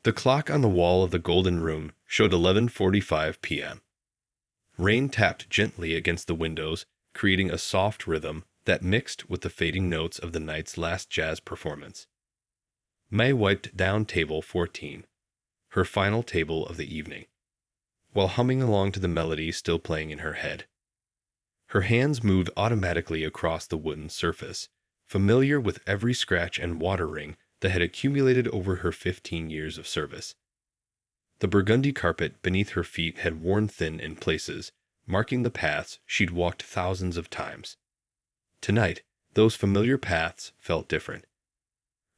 The clock on the wall of the golden room showed 11:45 p.m. Rain tapped gently against the windows, creating a soft rhythm that mixed with the fading notes of the night's last jazz performance. May wiped down table 14, her final table of the evening, while humming along to the melody still playing in her head. Her hands moved automatically across the wooden surface, familiar with every scratch and water ring that had accumulated over her 15 years of service. The burgundy carpet beneath her feet had worn thin in places, marking the paths she'd walked thousands of times. Tonight, those familiar paths felt different.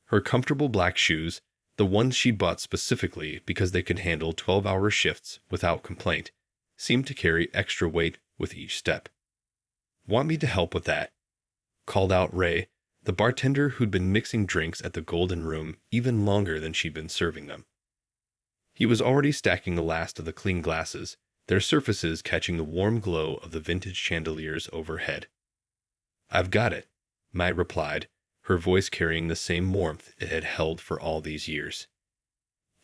Her comfortable black shoes, the ones she'd bought specifically because they could handle 12-hour shifts without complaint, seemed to carry extra weight with each step. "Want me to help with that?" called out Ray, the bartender who'd been mixing drinks at the Golden Room even longer than she'd been serving them. He was already stacking the last of the clean glasses, their surfaces catching the warm glow of the vintage chandeliers overhead. "I've got it," Mai replied, her voice carrying the same warmth it had held for all these years.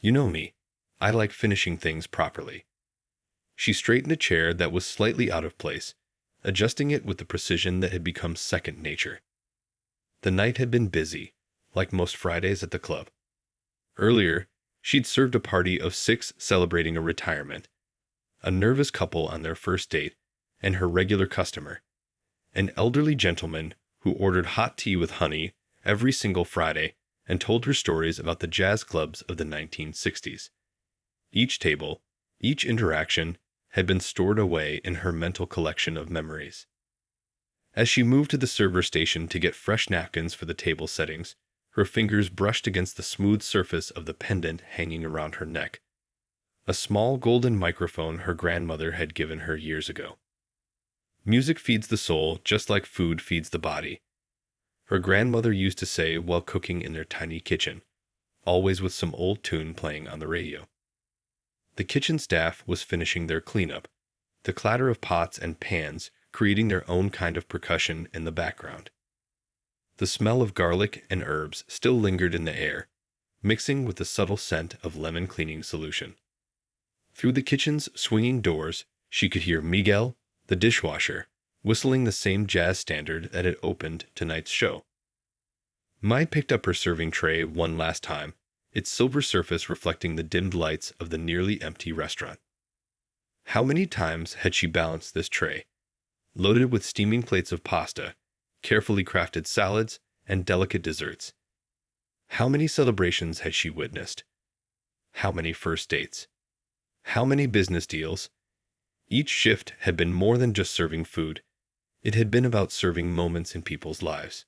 "You know me. I like finishing things properly." She straightened a chair that was slightly out of place, adjusting it with the precision that had become second nature. The night had been busy, like most Fridays at the club. Earlier, she'd served a party of 6 celebrating a retirement, a nervous couple on their first date, and her regular customer, an elderly gentleman who ordered hot tea with honey every single Friday and told her stories about the jazz clubs of the 1960s. Each table, each interaction, had been stored away in her mental collection of memories. As she moved to the server station to get fresh napkins for the table settings, her fingers brushed against the smooth surface of the pendant hanging around her neck, a small golden microphone her grandmother had given her years ago. "Music feeds the soul just like food feeds the body," her grandmother used to say while cooking in their tiny kitchen, always with some old tune playing on the radio. The kitchen staff was finishing their cleanup, the clatter of pots and pans creating their own kind of percussion in the background. The smell of garlic and herbs still lingered in the air, mixing with the subtle scent of lemon cleaning solution. Through the kitchen's swinging doors, she could hear Miguel, the dishwasher, whistling the same jazz standard that had opened tonight's show. Mai picked up her serving tray one last time, its silver surface reflecting the dimmed lights of the nearly empty restaurant. How many times had she balanced this tray, loaded with steaming plates of pasta, carefully crafted salads, and delicate desserts? How many celebrations had she witnessed? How many first dates? How many business deals? Each shift had been more than just serving food. It had been about serving moments in people's lives.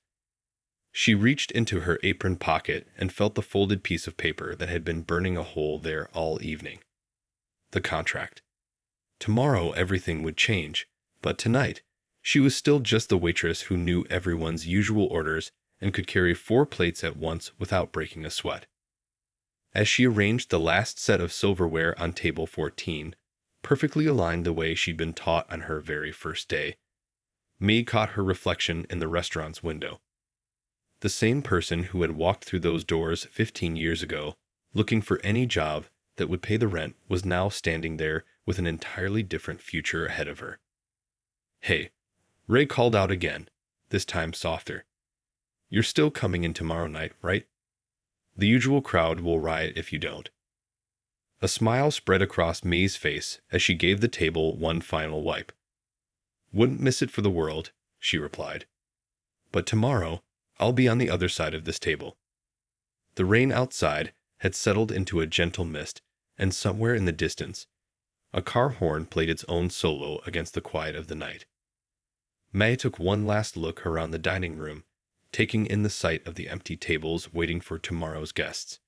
She reached into her apron pocket and felt the folded piece of paper that had been burning a hole there all evening. The contract. Tomorrow everything would change, but tonight she was still just the waitress who knew everyone's usual orders and could carry 4 plates at once without breaking a sweat. As she arranged the last set of silverware on table 14, perfectly aligned the way she'd been taught on her very first day, May caught her reflection in the restaurant's window. The same person who had walked through those doors 15 years ago, looking for any job that would pay the rent, was now standing there with an entirely different future ahead of her. "Hey," Ray called out again, this time softer. "You're still coming in tomorrow night, right? The usual crowd will riot if you don't." A smile spread across May's face as she gave the table one final wipe. "Wouldn't miss it for the world," she replied. "But tomorrow, I'll be on the other side of this table." The rain outside had settled into a gentle mist, and somewhere in the distance, a car horn played its own solo against the quiet of the night. May took one last look around the dining room, taking in the sight of the empty tables waiting for tomorrow's guests.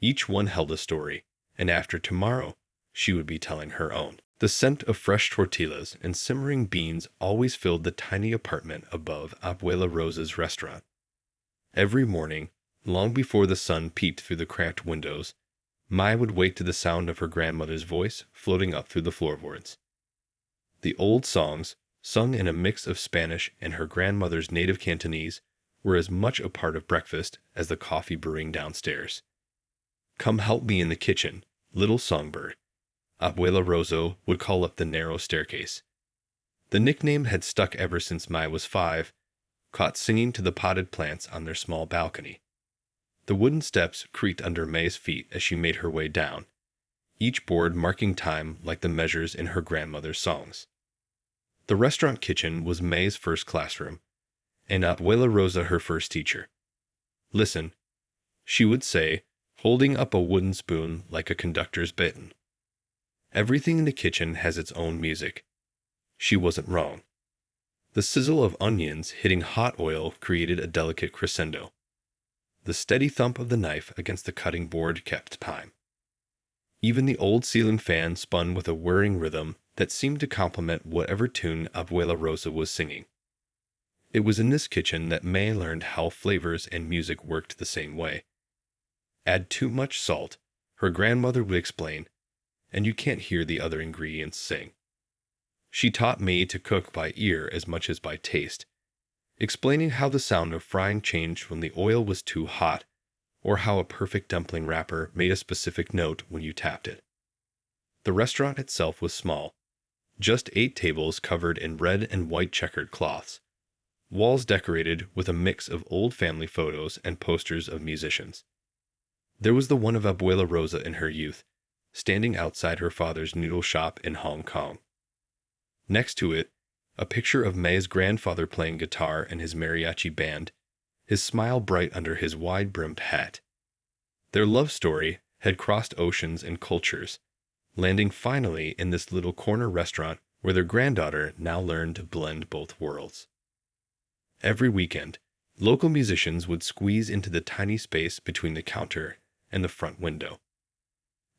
Each one held a story, and after tomorrow, she would be telling her own. The scent of fresh tortillas and simmering beans always filled the tiny apartment above Abuela Rosa's restaurant. Every morning, long before the sun peeped through the cracked windows, Mai would wake to the sound of her grandmother's voice floating up through the floorboards. The old songs, sung in a mix of Spanish and her grandmother's native Cantonese, were as much a part of breakfast as the coffee brewing downstairs. "Come help me in the kitchen, little songbird," Abuela Rosa would call up the narrow staircase. The nickname had stuck ever since Mai was 5, caught singing to the potted plants on their small balcony. The wooden steps creaked under May's feet as she made her way down, each board marking time like the measures in her grandmother's songs. The restaurant kitchen was May's first classroom, and Abuela Rosa her first teacher. "Listen," she would say, holding up a wooden spoon like a conductor's baton. "Everything in the kitchen has its own music." She wasn't wrong. The sizzle of onions hitting hot oil created a delicate crescendo. The steady thump of the knife against the cutting board kept time. Even the old ceiling fan spun with a whirring rhythm that seemed to complement whatever tune Abuela Rosa was singing. It was in this kitchen that May learned how flavors and music worked the same way. Add too much salt, her grandmother would explain, and you can't hear the other ingredients sing. She taught May to cook by ear as much as by taste, explaining how the sound of frying changed when the oil was too hot, or how a perfect dumpling wrapper made a specific note when you tapped it. The restaurant itself was small, just 8 tables covered in red and white checkered cloths, walls decorated with a mix of old family photos and posters of musicians. There was the one of Abuela Rosa in her youth, standing outside her father's noodle shop in Hong Kong. Next to it, a picture of May's grandfather playing guitar in his mariachi band, his smile bright under his wide-brimmed hat. Their love story had crossed oceans and cultures, landing finally in this little corner restaurant where their granddaughter now learned to blend both worlds. Every weekend, local musicians would squeeze into the tiny space between the counter and the front window.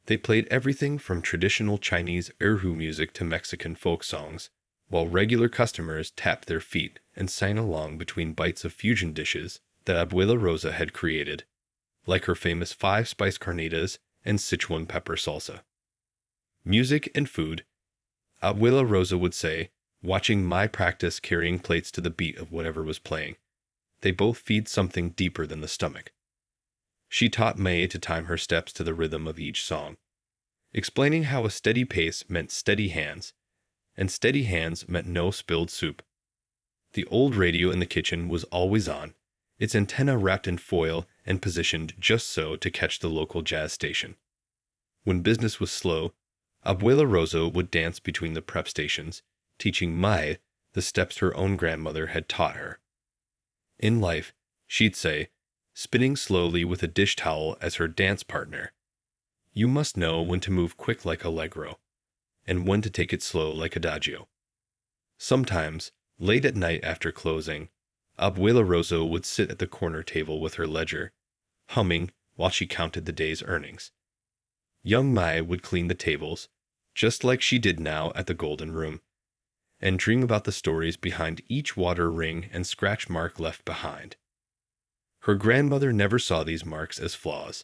They played everything from traditional Chinese erhu music to Mexican folk songs, while regular customers tapped their feet and sang along between bites of fusion dishes that Abuela Rosa had created, like her famous 5-spice carnitas and Sichuan pepper salsa. Music and food, Abuela Rosa would say, watching Mai practice carrying plates to the beat of whatever was playing. They both feed something deeper than the stomach. She taught May to time her steps to the rhythm of each song, explaining how a steady pace meant steady hands, and steady hands meant no spilled soup. The old radio in the kitchen was always on, its antenna wrapped in foil and positioned just so to catch the local jazz station. When business was slow, Abuela Rosa would dance between the prep stations, teaching Mai the steps her own grandmother had taught her. In life, she'd say, spinning slowly with a dish towel as her dance partner, "You must know when to move quick like allegro, and when to take it slow like adagio." Sometimes, late at night after closing, Abuela Rosa would sit at the corner table with her ledger, humming while she counted the day's earnings. Young Mai would clean the tables, just like she did now at the Golden Room, and dream about the stories behind each water ring and scratch mark left behind. Her grandmother never saw these marks as flaws.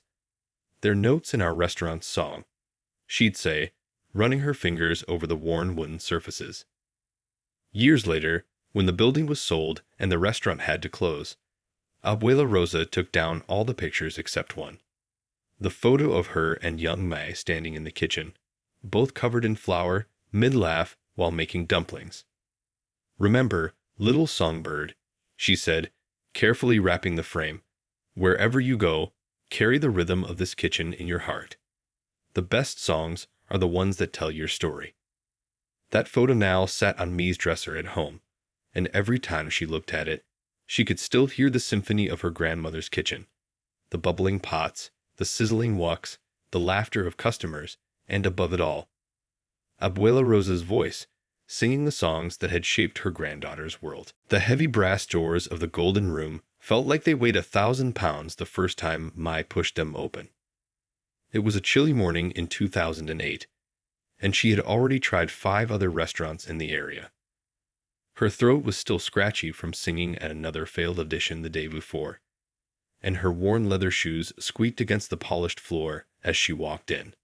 "They're notes in our restaurant's song," she'd say, running her fingers over the worn wooden surfaces. Years later, when the building was sold and the restaurant had to close, Abuela Rosa took down all the pictures except one. The photo of her and young Mai standing in the kitchen, both covered in flour, mid-laugh while making dumplings. "Remember, little songbird," she said, carefully wrapping the frame, "wherever you go, carry the rhythm of this kitchen in your heart. The best songs are the ones that tell your story." That photo now sat on Mi's dresser at home, and every time she looked at it, she could still hear the symphony of her grandmother's kitchen, the bubbling pots, the sizzling woks, the laughter of customers, and above it all, Abuela Rosa's voice, singing the songs that had shaped her granddaughter's world. The heavy brass doors of the Golden Room felt like they weighed 1,000 pounds the first time Mai pushed them open. It was a chilly morning in 2008, and she had already tried 5 other restaurants in the area. Her throat was still scratchy from singing at another failed audition the day before, and her worn leather shoes squeaked against the polished floor as she walked in.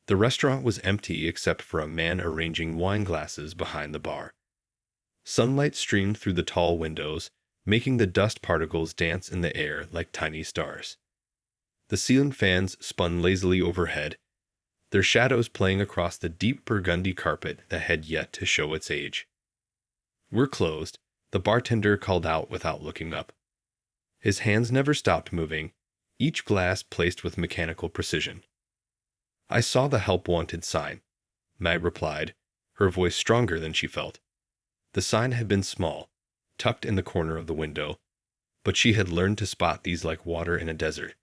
The restaurant was empty except for a man arranging wine glasses behind the bar. Sunlight streamed through the tall windows, making the dust particles dance in the air like tiny stars. The ceiling fans spun lazily overhead, their shadows playing across the deep burgundy carpet that had yet to show its age. "We're closed," the bartender called out without looking up. His hands never stopped moving, each glass placed with mechanical precision. "I saw the help wanted sign," Mag replied, her voice stronger than she felt. The sign had been small, tucked in the corner of the window, but she had learned to spot these like water in a desert.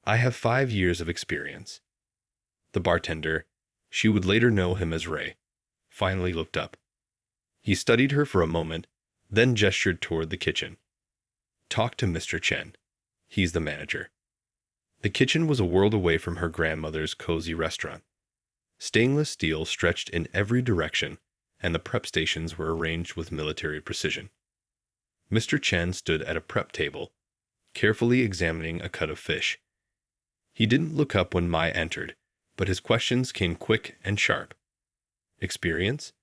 "I have 5 years of experience." The bartender, she would later know him as Ray, finally looked up. He studied her for a moment, then gestured toward the kitchen. "Talk to Mr. Chen. He's the manager." The kitchen was a world away from her grandmother's cozy restaurant. Stainless steel stretched in every direction, and the prep stations were arranged with military precision. Mr. Chen stood at a prep table, carefully examining a cut of fish. He didn't look up when Mai entered, but his questions came quick and sharp. "Experience?"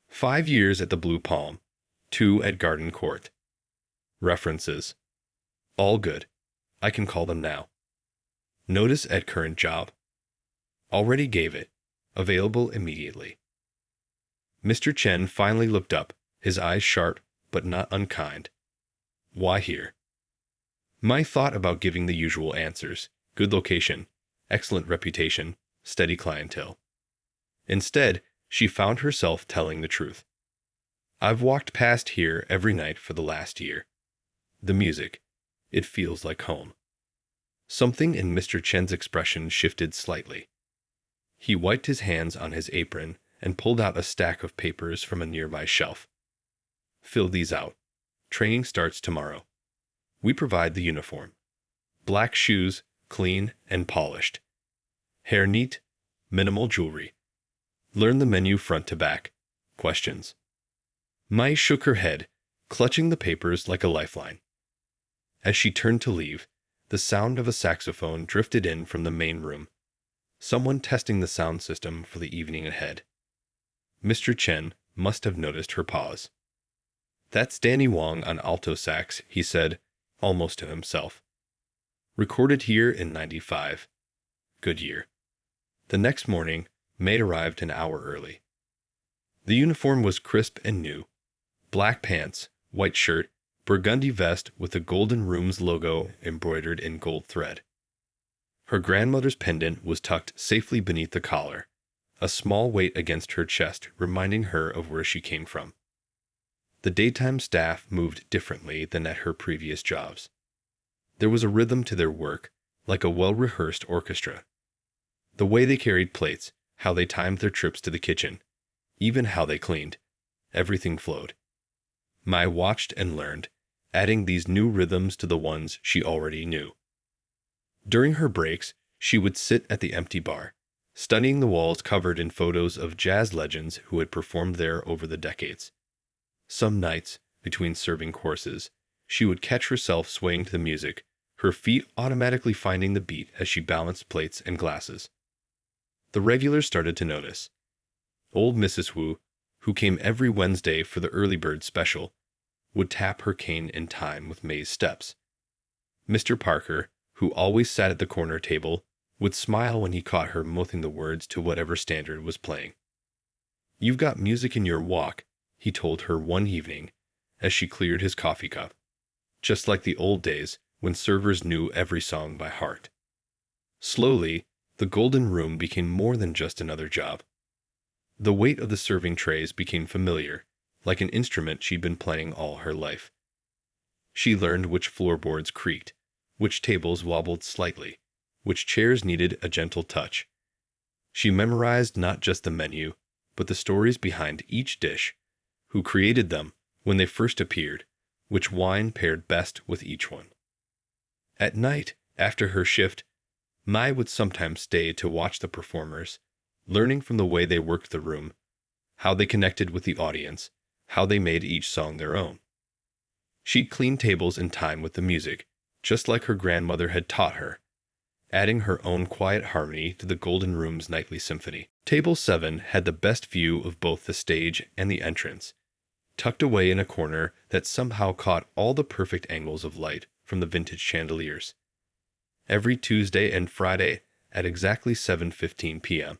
5 years at the Blue Palm, 2 at Garden Court. References? All good. I can call them now. Notice at current job. Already gave it. Available immediately. Mr. Chen finally looked up, his eyes sharp but not unkind. "Why here?" Mai thought about giving the usual answers: good location, excellent reputation, steady clientele. Instead, she found herself telling the truth. "I've walked past here every night for the last year. The music, it feels like home." Something in Mr. Chen's expression shifted slightly. He wiped his hands on his apron and pulled out a stack of papers from a nearby shelf. "Fill these out. Training starts tomorrow. We provide the uniform. Black shoes, clean and polished. Hair neat, minimal jewelry. Learn the menu front to back. Questions?" Mai shook her head, clutching the papers like a lifeline. As she turned to leave, the sound of a saxophone drifted in from the main room. Someone testing the sound system for the evening ahead. Mr. Chen must have noticed her pause. "That's Danny Wong on alto sax," he said, almost to himself. "Recorded here in '95. Good year." The next morning, May arrived an hour early. The uniform was crisp and new. Black pants, white shirt, burgundy vest with the Golden Room's logo embroidered in gold thread. Her grandmother's pendant was tucked safely beneath the collar, a small weight against her chest reminding her of where she came from. The daytime staff moved differently than at her previous jobs. There was a rhythm to their work, like a well-rehearsed orchestra. The way they carried plates, how they timed their trips to the kitchen, even how they cleaned, everything flowed. Mai watched and learned, adding these new rhythms to the ones she already knew. During her breaks, she would sit at the empty bar, studying the walls covered in photos of jazz legends who had performed there over the decades. Some nights, between serving courses, she would catch herself swaying to the music, her feet automatically finding the beat as she balanced plates and glasses. The regulars started to notice. Old Mrs. Wu, who came every Wednesday for the early bird special, would tap her cane in time with May's steps. Mr. Parker, who always sat at the corner table, would smile when he caught her mouthing the words to whatever standard was playing. "You've got music in your walk," he told her one evening as she cleared his coffee cup. Just like the old days when servers knew every song by heart. Slowly, the Golden Room became more than just another job. The weight of the serving trays became familiar, like an instrument she'd been playing all her life. She learned which floorboards creaked, which tables wobbled slightly, which chairs needed a gentle touch. She memorized not just the menu, but the stories behind each dish, who created them when they first appeared, which wine paired best with each one. At night, after her shift, Mai would sometimes stay to watch the performers, learning from the way they worked the room, how they connected with the audience, how they made each song their own. She'd clean tables in time with the music, just like her grandmother had taught her, adding her own quiet harmony to the Golden Room's nightly symphony. Table 7 had the best view of both the stage and the entrance, tucked away in a corner that somehow caught all the perfect angles of light from the vintage chandeliers. every Tuesday and Friday at exactly 7:15 p.m.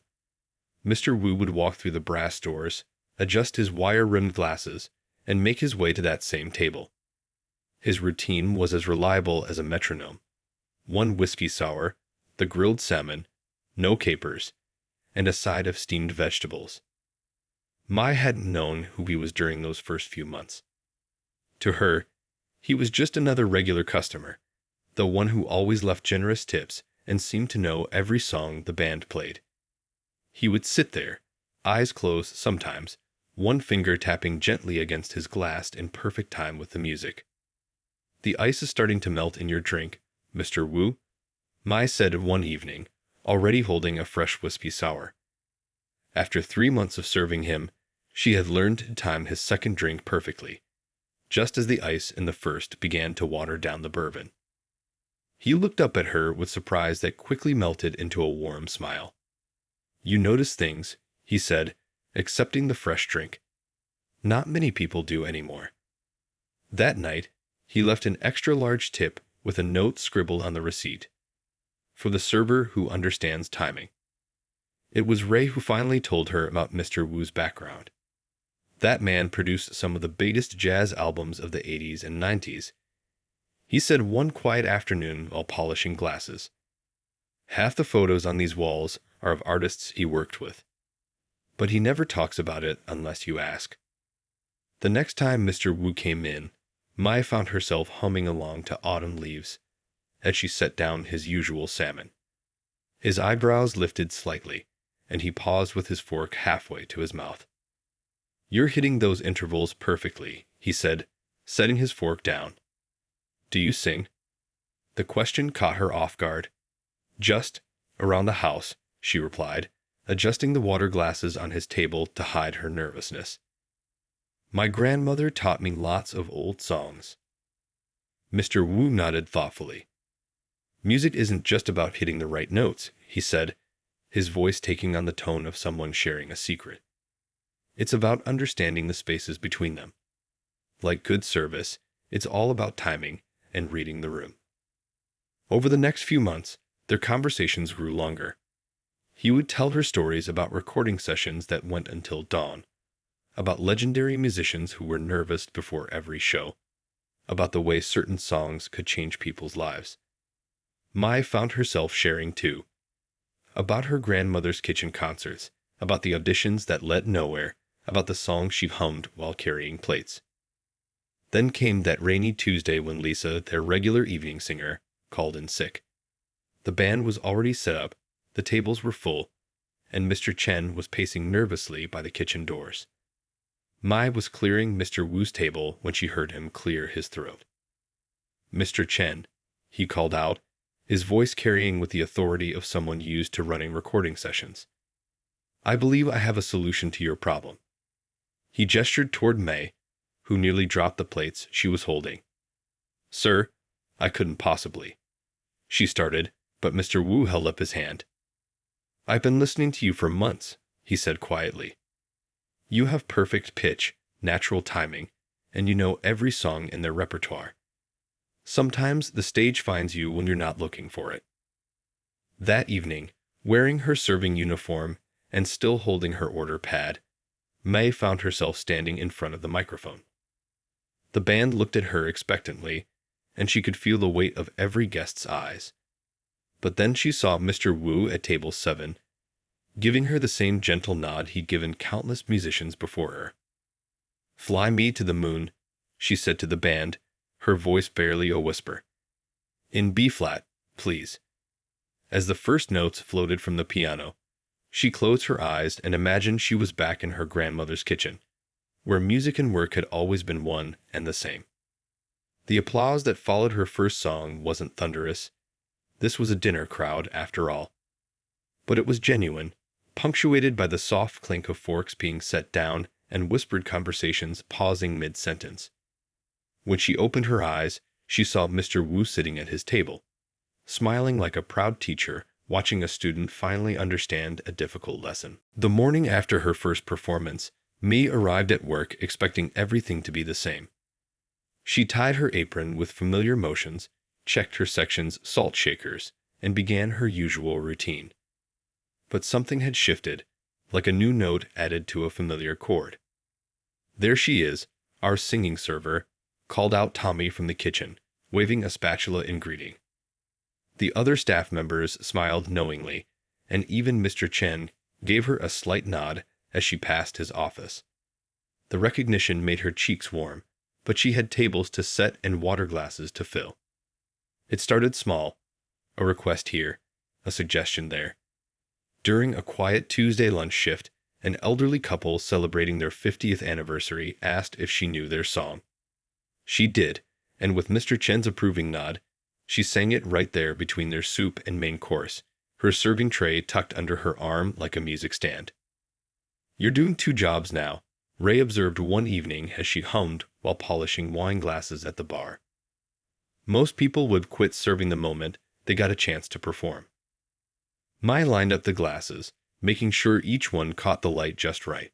Mr. Wu would walk through the brass doors, adjust his wire-rimmed glasses, and make his way to that same table. His routine was as reliable as a metronome. 1 whiskey sour, the grilled salmon, no capers, and a side of steamed vegetables. Mai hadn't known who he was during those first few months. To her, he was just another regular customer, the one who always left generous tips and seemed to know every song the band played. He would sit there, eyes closed sometimes, one finger tapping gently against his glass in perfect time with the music. "The ice is starting to melt in your drink, Mr. Wu," Mai said one evening, already holding a fresh whiskey sour. After 3 months of serving him, she had learned to time his second drink perfectly, just as the ice in the first began to water down the bourbon. He looked up at her with surprise that quickly melted into a warm smile. "You notice things," he said, accepting the fresh drink. "Not many people do anymore." That night, he left an extra-large tip with a note scribbled on the receipt. "For the server who understands timing." It was Ray who finally told her about Mr. Wu's background. That man produced some of the biggest jazz albums of the 80s and 90s. He said one quiet afternoon while polishing glasses, "Half the photos on these walls are of artists he worked with. But he never talks about it unless you ask." The next time Mr. Wu came in, Mai found herself humming along to Autumn Leaves as she set down his usual salmon. His eyebrows lifted slightly, and he paused with his fork halfway to his mouth. "You're hitting those intervals perfectly," he said, setting his fork down. "Do you sing?" The question caught her off guard. "Just around the house," she replied, adjusting the water glasses on his table to hide her nervousness. "My grandmother taught me lots of old songs." Mr. Wu nodded thoughtfully. "Music isn't just about hitting the right notes," he said, his voice taking on the tone of someone sharing a secret. "It's about understanding the spaces between them. Like good service, it's all about timing and reading the room." Over the next few months, their conversations grew longer. He would tell her stories about recording sessions that went until dawn, about legendary musicians who were nervous before every show, about the way certain songs could change people's lives. Mai found herself sharing too, about her grandmother's kitchen concerts, about the auditions that led nowhere, about the songs she hummed while carrying plates. Then came that rainy Tuesday when Lisa, their regular evening singer, called in sick. The band was already set up, the tables were full, and Mr. Chen was pacing nervously by the kitchen doors. Mai was clearing Mr. Wu's table when she heard him clear his throat. "Mr. Chen," he called out, his voice carrying with the authority of someone used to running recording sessions. "I believe I have a solution to your problem." He gestured toward May, who nearly dropped the plates she was holding. "Sir, I couldn't possibly." She started, but Mr. Wu held up his hand. "I've been listening to you for months," he said quietly. "You have perfect pitch, natural timing, and you know every song in their repertoire. Sometimes the stage finds you when you're not looking for it." That evening, wearing her serving uniform and still holding her order pad, May found herself standing in front of the microphone. The band looked at her expectantly, and she could feel the weight of every guest's eyes. But then she saw Mr. Wu at table 7, giving her the same gentle nod he'd given countless musicians before her. "Fly me to the moon," she said to the band, her voice barely a whisper. "In B-flat, please." As the first notes floated from the piano, she closed her eyes and imagined she was back in her grandmother's kitchen, where music and work had always been one and the same. The applause that followed her first song wasn't thunderous. This was a dinner crowd, after all. But it was genuine, punctuated by the soft clink of forks being set down and whispered conversations pausing mid-sentence. When she opened her eyes, she saw Mr. Wu sitting at his table, smiling like a proud teacher watching a student finally understand a difficult lesson. The morning after her first performance, Mi arrived at work expecting everything to be the same. She tied her apron with familiar motions, checked her section's salt shakers, and began her usual routine. But something had shifted, like a new note added to a familiar chord. "There she is, our singing server," called out Tommy from the kitchen, waving a spatula in greeting. The other staff members smiled knowingly, and even Mr. Chen gave her a slight nod as she passed his office. The recognition made her cheeks warm, but she had tables to set and water glasses to fill. It started small, a request here, a suggestion there. During a quiet Tuesday lunch shift, an elderly couple celebrating their 50th anniversary asked if she knew their song. She did, and with Mr. Chen's approving nod, she sang it right there between their soup and main course, her serving tray tucked under her arm like a music stand. "You're doing two jobs now," Ray observed one evening as she hummed while polishing wine glasses at the bar. Most people would quit serving the moment they got a chance to perform. Mai lined up the glasses, making sure each one caught the light just right.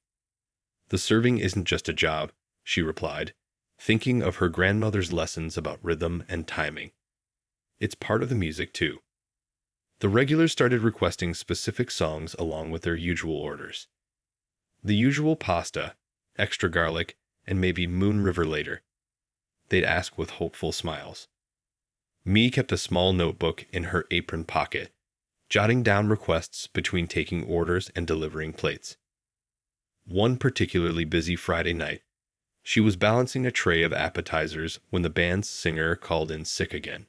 "The serving isn't just a job," she replied, thinking of her grandmother's lessons about rhythm and timing. "It's part of the music, too." The regulars started requesting specific songs along with their usual orders. The usual pasta, extra garlic, and maybe Moon River later. They'd ask with hopeful smiles. Mi kept a small notebook in her apron pocket, jotting down requests between taking orders and delivering plates. One particularly busy Friday night, she was balancing a tray of appetizers when the band's singer called in sick again.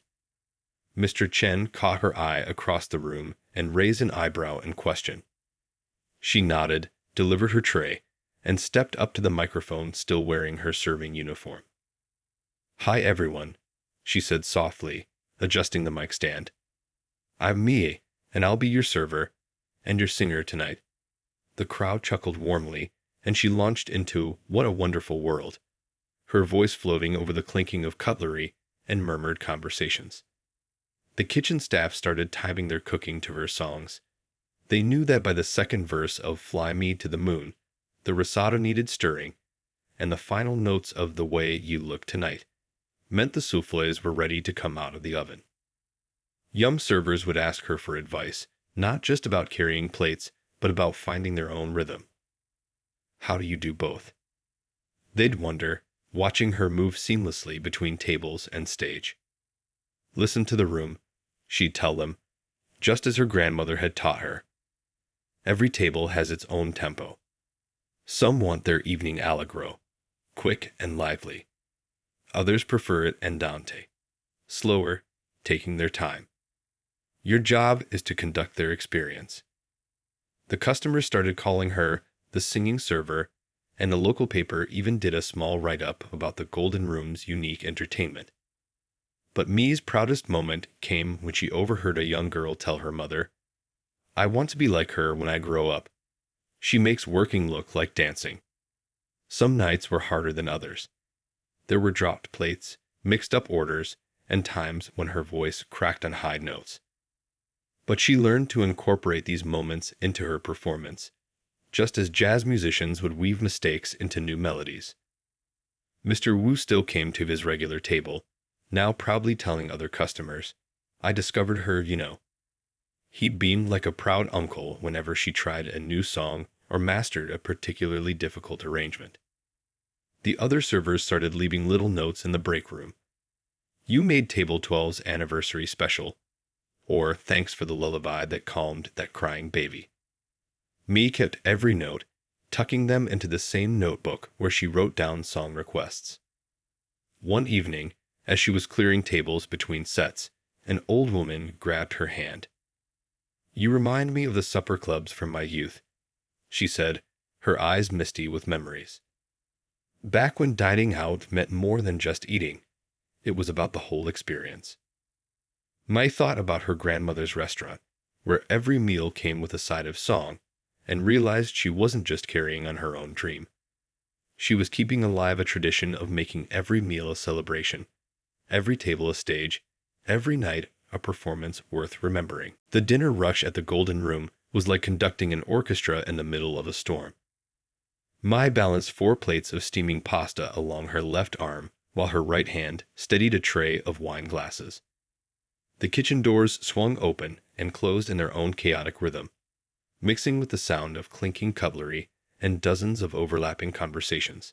Mr. Chen caught her eye across the room and raised an eyebrow in question. She nodded, delivered her tray, and stepped up to the microphone still wearing her serving uniform. "Hi everyone," she said softly, adjusting the mic stand. "I'm Mie, and I'll be your server and your singer tonight." The crowd chuckled warmly, and she launched into "What a Wonderful World," her voice floating over the clinking of cutlery and murmured conversations. The kitchen staff started timing their cooking to her songs. They knew that by the second verse of "Fly Me to the Moon," the risotto needed stirring, and the final notes of "The Way You Look Tonight" meant the soufflés were ready to come out of the oven. Yum servers would ask her for advice, not just about carrying plates, but about finding their own rhythm. "How do you do both?" They'd wonder, watching her move seamlessly between tables and stage. "Listen to the room," she'd tell them, just as her grandmother had taught her. "Every table has its own tempo. Some want their evening allegro, quick and lively. Others prefer it andante, slower, taking their time. Your job is to conduct their experience." The customers started calling her the singing server, and the local paper even did a small write-up about the Golden Room's unique entertainment. But Mi's proudest moment came when she overheard a young girl tell her mother, "I want to be like her when I grow up. She makes working look like dancing." Some nights were harder than others. There were dropped plates, mixed-up orders, and times when her voice cracked on high notes. But she learned to incorporate these moments into her performance, just as jazz musicians would weave mistakes into new melodies. Mr. Wu still came to his regular table, now proudly telling other customers, "I discovered her, you know." He beamed like a proud uncle whenever she tried a new song or mastered a particularly difficult arrangement. The other servers started leaving little notes in the break room. "You made Table 12's anniversary special," or "Thanks for the lullaby that calmed that crying baby." Mi kept every note, tucking them into the same notebook where she wrote down song requests. One evening, as she was clearing tables between sets, an old woman grabbed her hand. "You remind me of the supper clubs from my youth," she said, her eyes misty with memories. Back when dining out meant more than just eating, it was about the whole experience. Mai thought about her grandmother's restaurant, where every meal came with a side of song, and realized she wasn't just carrying on her own dream. She was keeping alive a tradition of making every meal a celebration, every table a stage, every night a performance worth remembering. The dinner rush at the Golden Room was like conducting an orchestra in the middle of a storm. Mai balanced 4 plates of steaming pasta along her left arm, while her right hand steadied a tray of wine glasses. The kitchen doors swung open and closed in their own chaotic rhythm, mixing with the sound of clinking cutlery and dozens of overlapping conversations.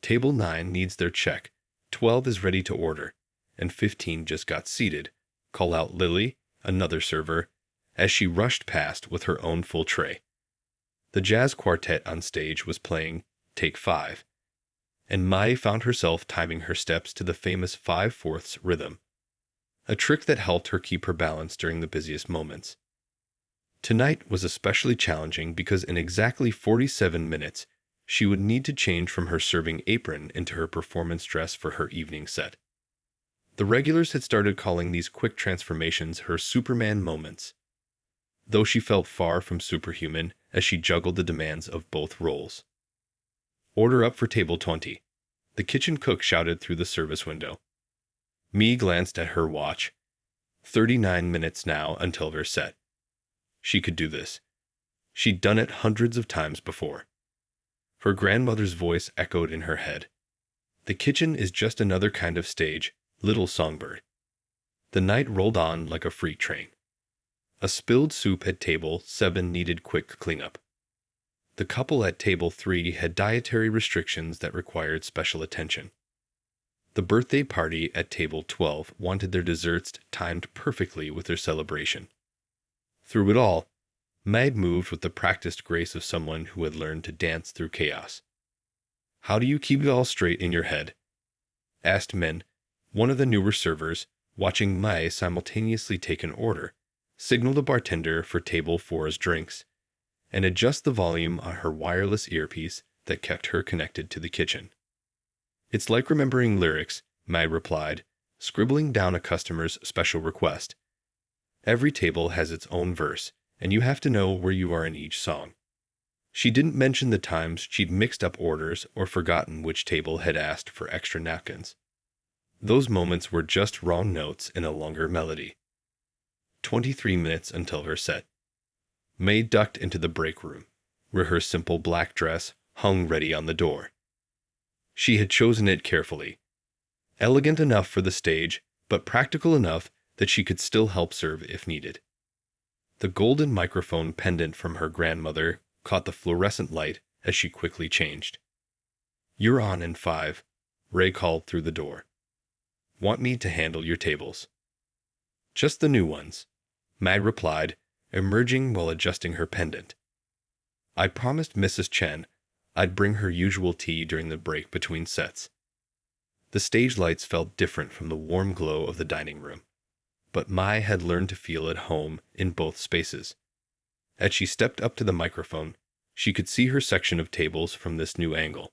Table 9 needs their check, 12 is ready to order, and 15 just got seated, call out Lily, another server, as she rushed past with her own full tray. The jazz quartet on stage was playing Take 5, and Mai found herself timing her steps to the famous 5/4 rhythm, a trick that helped her keep her balance during the busiest moments. Tonight was especially challenging because in exactly 47 minutes, she would need to change from her serving apron into her performance dress for her evening set. The regulars had started calling these quick transformations her Superman moments, though she felt far from superhuman as she juggled the demands of both roles. "Order up for table 20. The kitchen cook shouted through the service window. Mee glanced at her watch. 39 minutes now until her set. She could do this. She'd done it hundreds of times before. Her grandmother's voice echoed in her head. The kitchen is just another kind of stage, little songbird. The night rolled on like a freight train. A spilled soup at table 7 needed quick cleanup. The couple at table 3 had dietary restrictions that required special attention. The birthday party at table 12 wanted their desserts timed perfectly with their celebration. Through it all, Meg moved with the practiced grace of someone who had learned to dance through chaos. "How do you keep it all straight in your head?" asked Min, one of the newer servers, watching Mai simultaneously take an order, signal the bartender for table 4's drinks, and adjust the volume on her wireless earpiece that kept her connected to the kitchen. "It's like remembering lyrics," Mai replied, scribbling down a customer's special request. "Every table has its own verse, and you have to know where you are in each song." She didn't mention the times she'd mixed up orders or forgotten which table had asked for extra napkins. Those moments were just wrong notes in a longer melody. 23 minutes until her set. May ducked into the break room, where her simple black dress hung ready on the door. She had chosen it carefully. Elegant enough for the stage, but practical enough that she could still help serve if needed. The golden microphone pendant from her grandmother caught the fluorescent light as she quickly changed. "You're on in 5, Ray called through the door. "Want me to handle your tables?" "Just the new ones," Mag replied, emerging while adjusting her pendant. "I promised Mrs. Chen I'd bring her usual tea during the break between sets." The stage lights felt different from the warm glow of the dining room, but Mai had learned to feel at home in both spaces. As she stepped up to the microphone, she could see her section of tables from this new angle.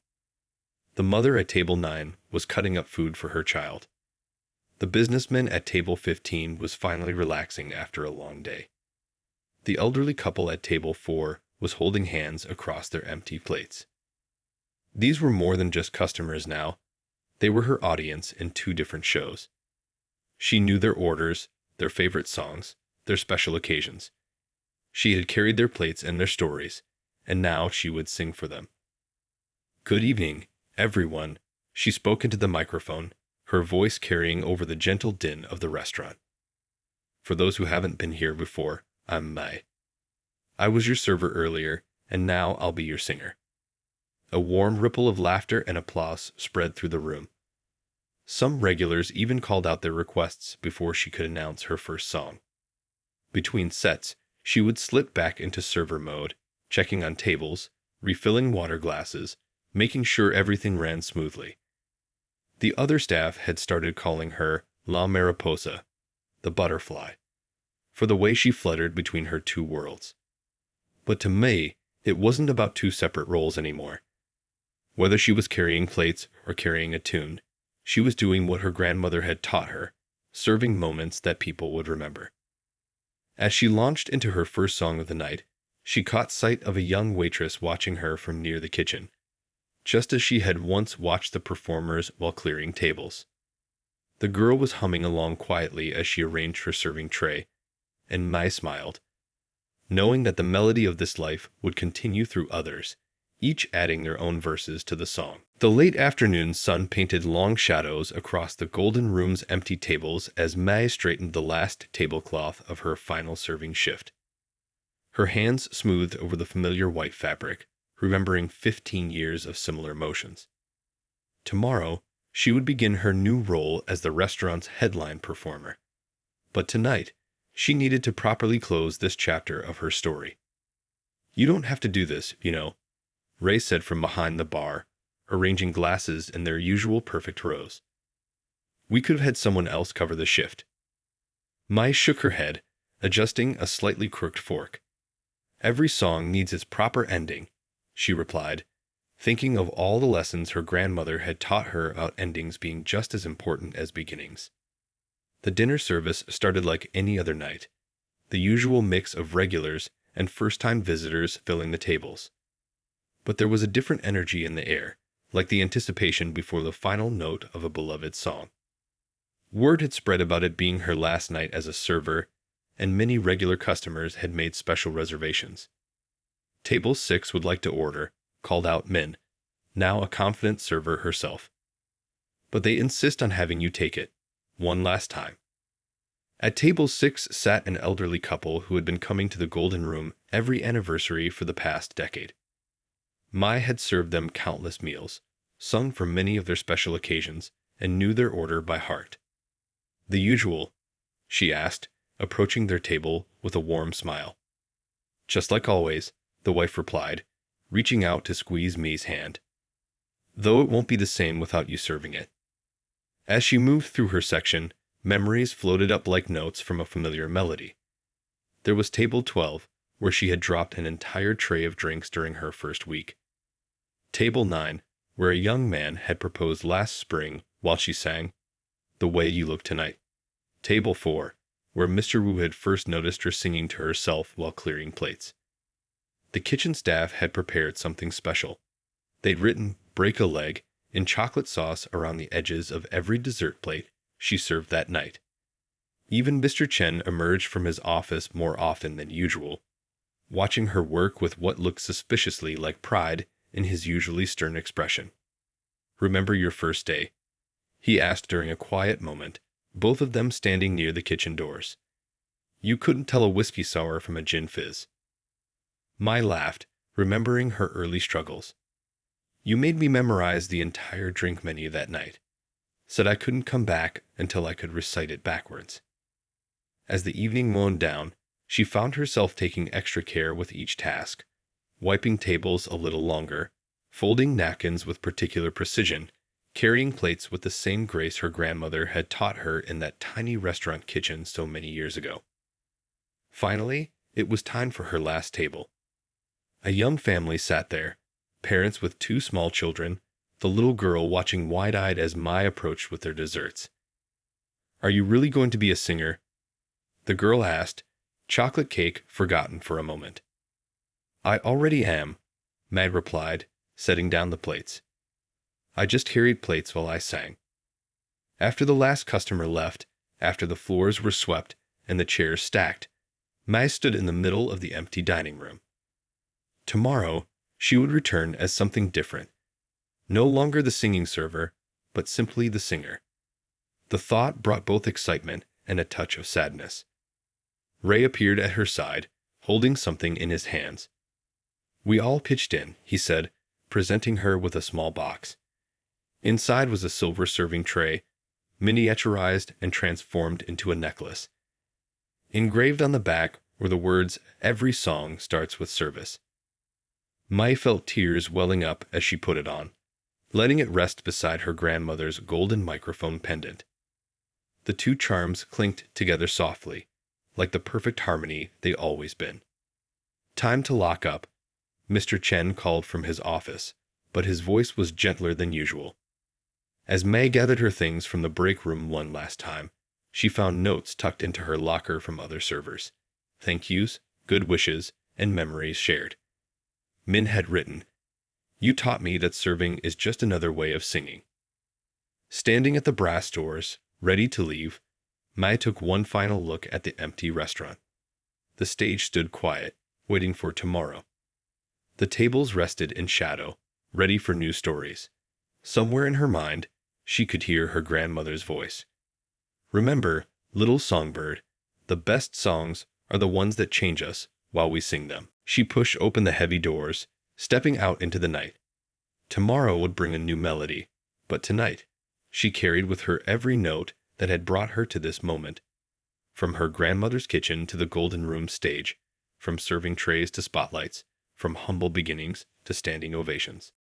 The mother at table 9 was cutting up food for her child. The businessman at table 15 was finally relaxing after a long day. The elderly couple at table 4 was holding hands across their empty plates. These were more than just customers now. They were her audience in 2 different shows. She knew their orders, their favorite songs, their special occasions. She had carried their plates and their stories, and now she would sing for them. "Good evening, everyone," she spoke into the microphone, her voice carrying over the gentle din of the restaurant. "For those who haven't been here before, I'm Mai. I was your server earlier, and now I'll be your singer." A warm ripple of laughter and applause spread through the room. Some regulars even called out their requests before she could announce her first song. Between sets, she would slip back into server mode, checking on tables, refilling water glasses, making sure everything ran smoothly. The other staff had started calling her La Mariposa, the butterfly, for the way she fluttered between her 2 worlds. But to May, it wasn't about 2 separate roles anymore. Whether she was carrying plates or carrying a tune, she was doing what her grandmother had taught her, serving moments that people would remember. As she launched into her first song of the night, she caught sight of a young waitress watching her from near the kitchen, just as she had once watched the performers while clearing tables. The girl was humming along quietly as she arranged her serving tray, and Mai smiled, knowing that the melody of this life would continue through others, each adding their own verses to the song. The late afternoon sun painted long shadows across the golden room's empty tables as Mai straightened the last tablecloth of her final serving shift. Her hands smoothed over the familiar white fabric, remembering 15 years of similar motions. Tomorrow, she would begin her new role as the restaurant's headline performer. But tonight, she needed to properly close this chapter of her story. "You don't have to do this, you know," Ray said from behind the bar, arranging glasses in their usual perfect rows. "We could have had someone else cover the shift." Mai shook her head, adjusting a slightly crooked fork. "Every song needs its proper ending," she replied, thinking of all the lessons her grandmother had taught her about endings being just as important as beginnings. The dinner service started like any other night, the usual mix of regulars and first-time visitors filling the tables. But there was a different energy in the air, like the anticipation before the final note of a beloved song. Word had spread about it being her last night as a server, and many regular customers had made special reservations. "Table 6 would like to order," called out Min, now a confident server herself. "But they insist on having you take it, one last time." At table 6 sat an elderly couple who had been coming to the Golden Room every anniversary for the past decade. Mai had served them countless meals, sung for many of their special occasions, and knew their order by heart. "The usual?" she asked, approaching their table with a warm smile. "Just like always," the wife replied, reaching out to squeeze Mi's hand. "Though it won't be the same without you serving it." As she moved through her section, memories floated up like notes from a familiar melody. There was table 12, where she had dropped an entire tray of drinks during her first week. Table 9, where a young man had proposed last spring while she sang "The Way You Look Tonight." Table 4, where Mr. Wu had first noticed her singing to herself while clearing plates. The kitchen staff had prepared something special. They'd written "break a leg" in chocolate sauce around the edges of every dessert plate she served that night. Even Mr. Chen emerged from his office more often than usual, watching her work with what looked suspiciously like pride in his usually stern expression. "Remember your first day?" he asked during a quiet moment, both of them standing near the kitchen doors. "You couldn't tell a whiskey sour from a gin fizz." Mai laughed, remembering her early struggles. "You made me memorize the entire drink menu that night. Said I couldn't come back until I could recite it backwards." As the evening wound down, she found herself taking extra care with each task, wiping tables a little longer, folding napkins with particular precision, carrying plates with the same grace her grandmother had taught her in that tiny restaurant kitchen so many years ago. Finally, it was time for her last table. A young family sat there, parents with 2 small children, the little girl watching wide-eyed as Mai approached with their desserts. "Are you really going to be a singer?" the girl asked, chocolate cake forgotten for a moment. "I already am," Mai replied, setting down the plates. "I just carried plates while I sang." After the last customer left, after the floors were swept and the chairs stacked, Mai stood in the middle of the empty dining room. Tomorrow, she would return as something different. No longer the singing server, but simply the singer. The thought brought both excitement and a touch of sadness. Ray appeared at her side, holding something in his hands. "We all pitched in," he said, presenting her with a small box. Inside was a silver serving tray, miniaturized and transformed into a necklace. Engraved on the back were the words, "Every song starts with service." Mai felt tears welling up as she put it on, letting it rest beside her grandmother's golden microphone pendant. The 2 charms clinked together softly, like the perfect harmony they'd always been. "Time to lock up," Mr. Chen called from his office, but his voice was gentler than usual. As Mai gathered her things from the break room one last time, she found notes tucked into her locker from other servers. Thank yous, good wishes, and memories shared. Min had written, "You taught me that serving is just another way of singing." Standing at the brass doors, ready to leave, Mai took one final look at the empty restaurant. The stage stood quiet, waiting for tomorrow. The tables rested in shadow, ready for new stories. Somewhere in her mind, she could hear her grandmother's voice. Remember, little songbird, the best songs are the ones that change us while we sing them. She pushed open the heavy doors, stepping out into the night. Tomorrow would bring a new melody, but tonight, she carried with her every note that had brought her to this moment. From her grandmother's kitchen to the Golden Room stage, from serving trays to spotlights, from humble beginnings to standing ovations.